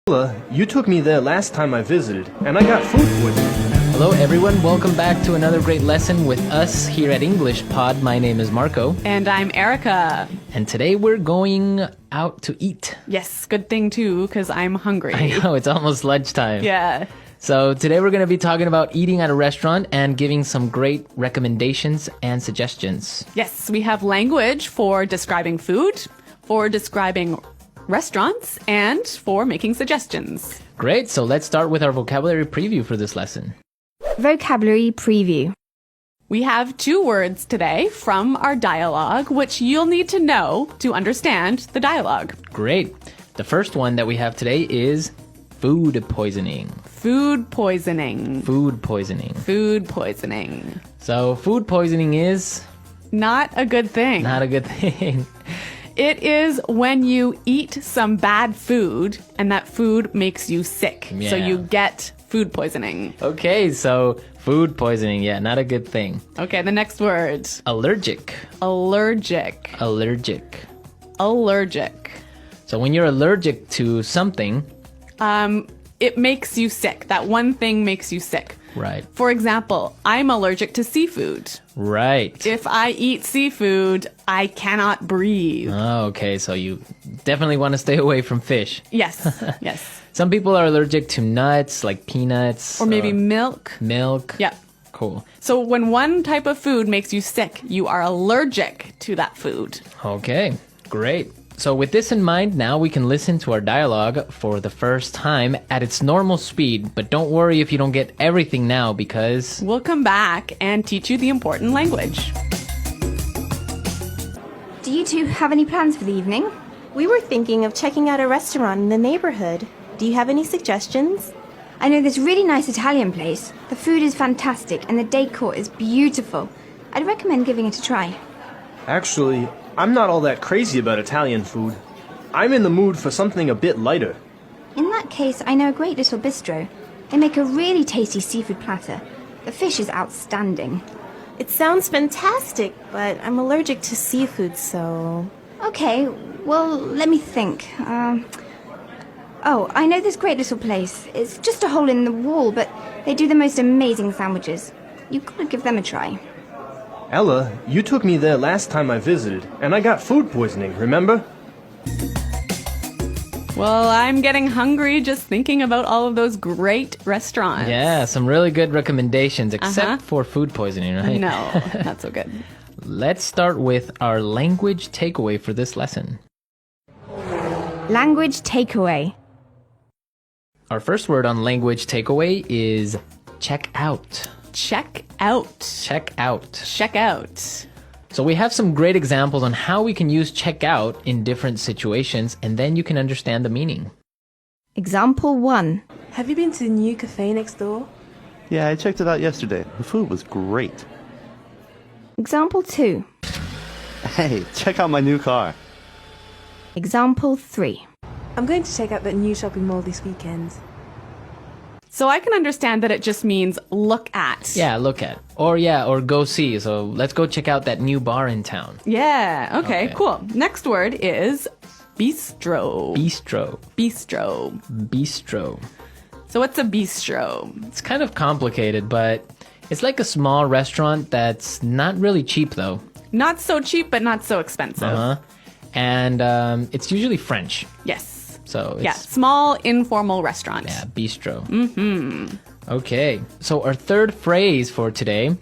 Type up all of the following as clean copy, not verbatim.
You took me there last time I visited, and I got food poisoning. Hello everyone, welcome back to another great lesson with us here at English Pod. My name is Marco. And I'm Erica. And today we're going out to eat. Yes, good thing too, because I'm hungry. I know, it's almost lunchtime. Yeah. So today we're going to be talking about eating at a restaurant and giving some great recommendations and suggestions. Yes, we have language for describing food, for describing restaurants, and for making suggestions. Great, so let's start with our vocabulary preview for this lesson. Vocabulary preview. We have 2 words today from our dialogue, which you'll need to know to understand the dialogue. Great. The first one that we have today is food poisoning. Food poisoning. Food poisoning. Food poisoning. So food poisoning is not a good thing. not a good thing. It is when you eat some bad food and that food makes you sick. Yeah. So you get food poisoning. Okay, so food poisoning, yeah, not a good thing. Okay, the next word. Allergic. Allergic. Allergic. Allergic. So when you're allergic to something, it makes you sick. That one thing makes you sick. right, For example, I'm allergic to seafood. right. If I eat seafood, I cannot breathe. Oh, okay, so you definitely want to stay away from fish. Yes, yes. Some people are allergic to nuts, like peanuts. Or maybe milk. milk. Yeah. Cool. So when one type of food makes you sick, you are allergic to that food. Okay, great. So with this in mind, now we can listen to our dialogue for the first time at its normal speed. But don't worry if you don't get everything now, because We'll come back and teach you the important language. Do you two have any plans for the evening? We were thinking of checking out a restaurant in the neighborhood. Do you have any suggestions? I know this really nice Italian place. The food is fantastic and the decor is beautiful. I'd recommend giving it a try. Actually, I'm not all that crazy about Italian food. I'm in the mood for something a bit lighter. In that case, I know a great little bistro. They make a really tasty seafood platter. The fish is outstanding. It sounds fantastic, but I'm allergic to seafood, so... Okay, well, let me think. Oh, I know this great little place. It's just a hole in the wall, but they do the most amazing sandwiches. You've got to give them a try. Ella, you took me there last time I visited, and I got food poisoning, remember? Well, I'm getting hungry just thinking about all of those great restaurants. yeah, some really good recommendations, except for food poisoning, right? No, not so good. Let's start with our language takeaway for this lesson. Language takeaway. Our first word on language takeaway is check out. Check out. Check out. Check out. So we have some great examples on how we can use check out in different situations, and then you can understand the meaning. Example 1. Have you been to the new cafe next door? Yeah, I checked it out yesterday. The food was great. Example 2. Hey, check out my new car. Example 3. I'm going to check out that new shopping mall this weekend. So I can understand that it just means look at. Yeah, look at. Or go see. So let's go check out that new bar in town. Yeah, okay, Okay. cool. Next word is bistro. Bistro. Bistro. Bistro. So what's a bistro? It's kind of complicated, but it's like a small restaurant that's not really cheap though. Not so cheap, but not so expensive. And it's usually French. Yes. So it's Yeah, small informal restaurant. yeah, bistro. Okay, so our third phrase for today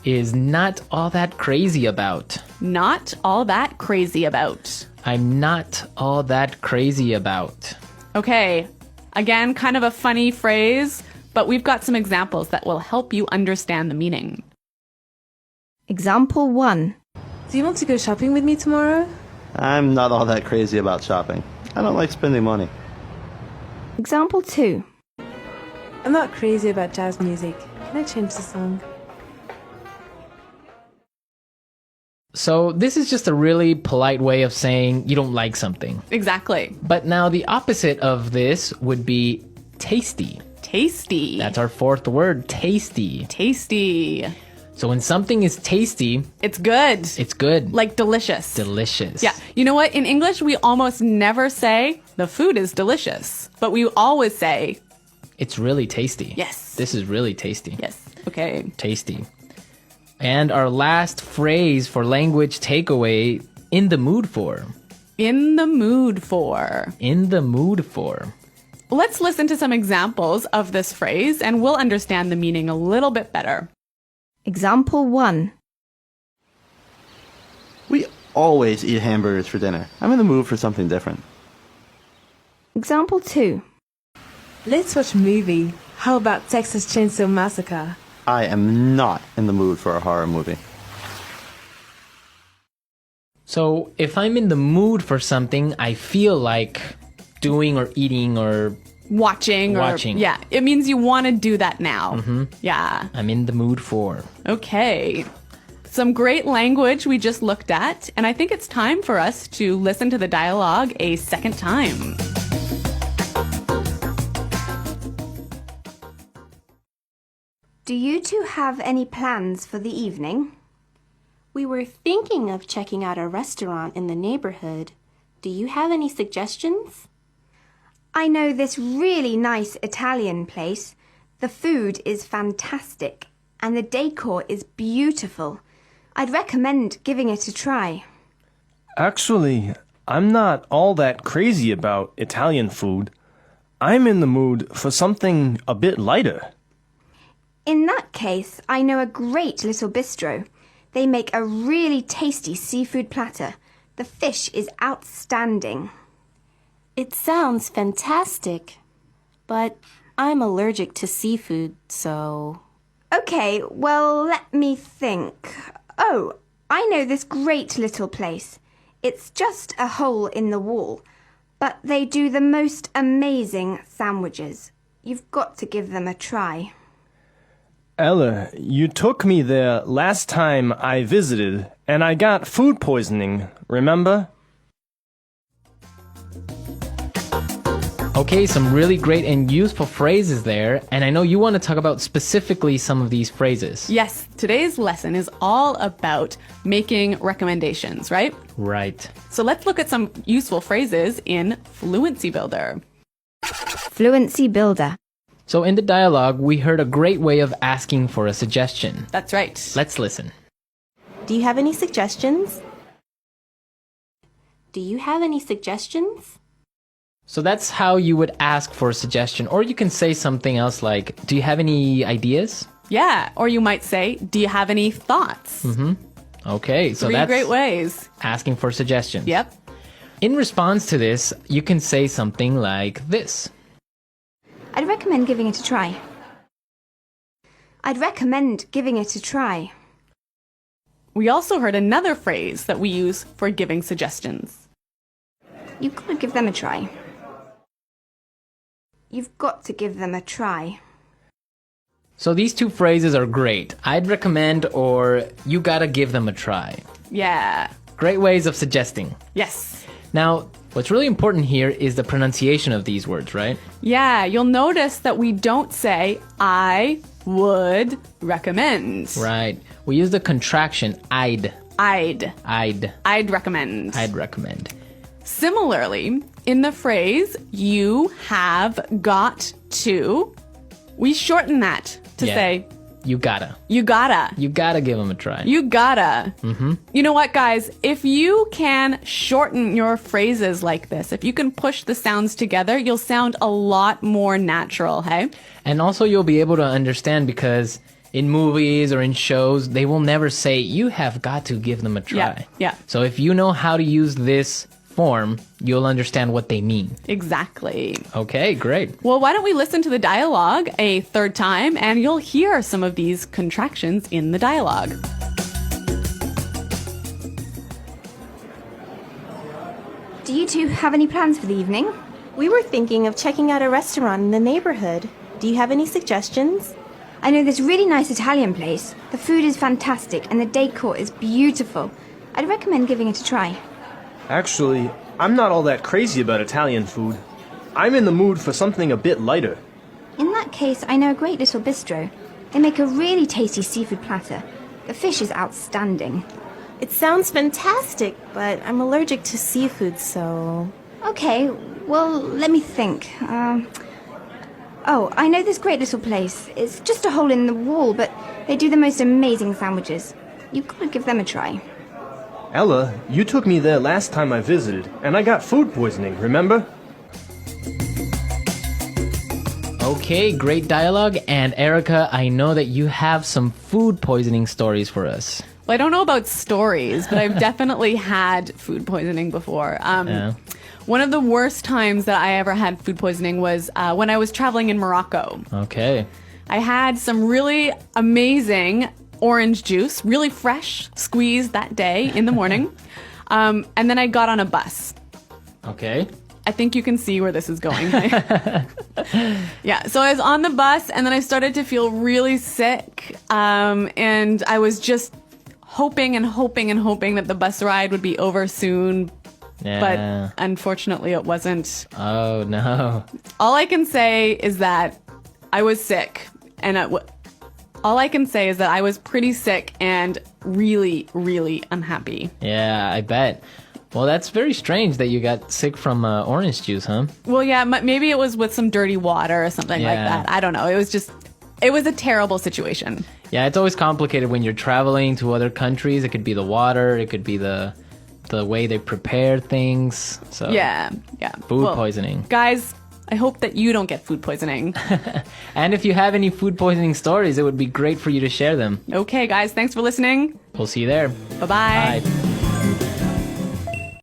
is not all that crazy about. Not all that crazy about. I'm not all that crazy about. Okay, again, kind of a funny phrase, but we've got some examples that will help you understand the meaning. Example 1. Do you want to go shopping with me tomorrow? I'm not all that crazy about shopping. I don't like spending money. Example 2. I'm not crazy about jazz music. Can I change the song? So this is just a really polite way of saying you don't like something. Exactly. But now the opposite of this would be tasty. Tasty. That's our fourth word, tasty. tasty. So when something is tasty, It's good. it's good. Like delicious. Delicious. Yeah. You know what? In English, we almost never say the food is delicious, but we always say, It's really tasty. Yes. This is really tasty. yes. Okay. Tasty. And our last phrase for language takeaway, in the mood for. In the mood for. In the mood for. Let's listen to some examples of this phrase and we'll understand the meaning a little bit better. Example 1. We always eat hamburgers for dinner. I'm in the mood for something different. Example 2. Let's watch a movie. How about Texas Chainsaw Massacre? I am not in the mood for a horror movie. So if I'm in the mood for something, I feel like doing or eating or Watching. Yeah. It means you want to do that now. Yeah. I'm in the mood for. Okay. Some great language we just looked at, and I think it's time for us to listen to the dialogue a second time. Do you two have any plans for the evening? We were thinking of checking out a restaurant in the neighborhood. Do you have any suggestions? I know this really nice Italian place. The food is fantastic and the decor is beautiful. I'd recommend giving it a try. Actually, I'm not all that crazy about Italian food. I'm in the mood for something a bit lighter. In that case, I know a great little bistro. They make a really tasty seafood platter. The fish is outstanding. It sounds fantastic, but I'm allergic to seafood, so... Okay, well, let me think. Oh, I know this great little place. It's just a hole in the wall, but they do the most amazing sandwiches. You've got to give them a try. Ella, you took me there last time I visited, and I got food poisoning, remember? Okay, some really great and useful phrases there, and I know you want to talk about specifically some of these phrases. Yes, today's lesson is all about making recommendations, right? Right. So let's look at some useful phrases in Fluency Builder. Fluency Builder. So in the dialogue, we heard a great way of asking for a suggestion. That's right. Let's listen. Do you have any suggestions? Do you have any suggestions? So that's how you would ask for a suggestion, or you can say something else like, do you have any ideas? Yeah, or you might say, do you have any thoughts? Okay, so Three that's great ways. asking for suggestions. Yep. In response to this, you can say something like this. I'd recommend giving it a try. I'd recommend giving it a try. We also heard another phrase that we use for giving suggestions. You've got to give them a try. You've got to give them a try. So these two phrases are great. I'd recommend or you gotta give them a try. Yeah. Great ways of suggesting. Yes. Now, what's really important here is the pronunciation of these words, right? Yeah, you'll notice that we don't say, I would recommend. Right. We use the contraction I'd. I'd recommend. I'd recommend. Similarly, in the phrase, you have got to, we shorten that to say, you gotta. you gotta. You gotta give them a try. You gotta. You know what, guys? If you can shorten your phrases like this, if you can push the sounds together, you'll sound a lot more natural, hey? And also you'll be able to understand because in movies or in shows, they will never say, you have got to give them a try. Yeah. So if you know how to use this form, you'll understand what they mean. Exactly. Okay, great. Well, why don't we listen to the dialogue a third time and you'll hear some of these contractions in the dialogue. Do you two have any plans for the evening? We were thinking of checking out a restaurant in the neighborhood. Do you have any suggestions? I know this really nice Italian place. The food is fantastic and the decor is beautiful. I'd recommend giving it a try. Actually, I'm not all that crazy about Italian food. I'm in the mood for something a bit lighter. In that case, I know a great little bistro. They make a really tasty seafood platter. The fish is outstanding. It sounds fantastic, but I'm allergic to seafood, so... Okay, well, let me think. Oh, I know this great little place. It's just a hole in the wall, but they do the most amazing sandwiches. You've got to give them a try. Ella, you took me there last time I visited, and I got food poisoning, remember? Okay, great dialogue. And Erica, I know that you have some food poisoning stories for us. Well, I don't know about stories, but I've definitely had food poisoning before. Yeah. One of the worst times that I ever had food poisoning was when I was traveling in Morocco. Okay. I had some really amazing orange juice, really fresh, squeezed that day in the morning. And then I got on a bus. Okay. I think you can see where this is going. Yeah, so I was on the bus, and then I started to feel really sick. And I was just hoping that the bus ride would be over soon. Yeah. But unfortunately, it wasn't. Oh, no. All I can say is that I was sick. And all I can say is that I was pretty sick and really, really unhappy. Yeah, I bet. Well, that's very strange that you got sick from orange juice, huh? Well, yeah, maybe it was with some dirty water or something like Yeah. that. I don't know. It was a terrible situation. Yeah, it's always complicated when you're traveling to other countries. It could be the water, it could be the way they prepare things. So Yeah. Food poisoning. Guys, I hope that you don't get food poisoning. And if you have any food poisoning stories, it would be great for you to share them. Okay, guys, thanks for listening. We'll see you there. Bye-bye. Bye.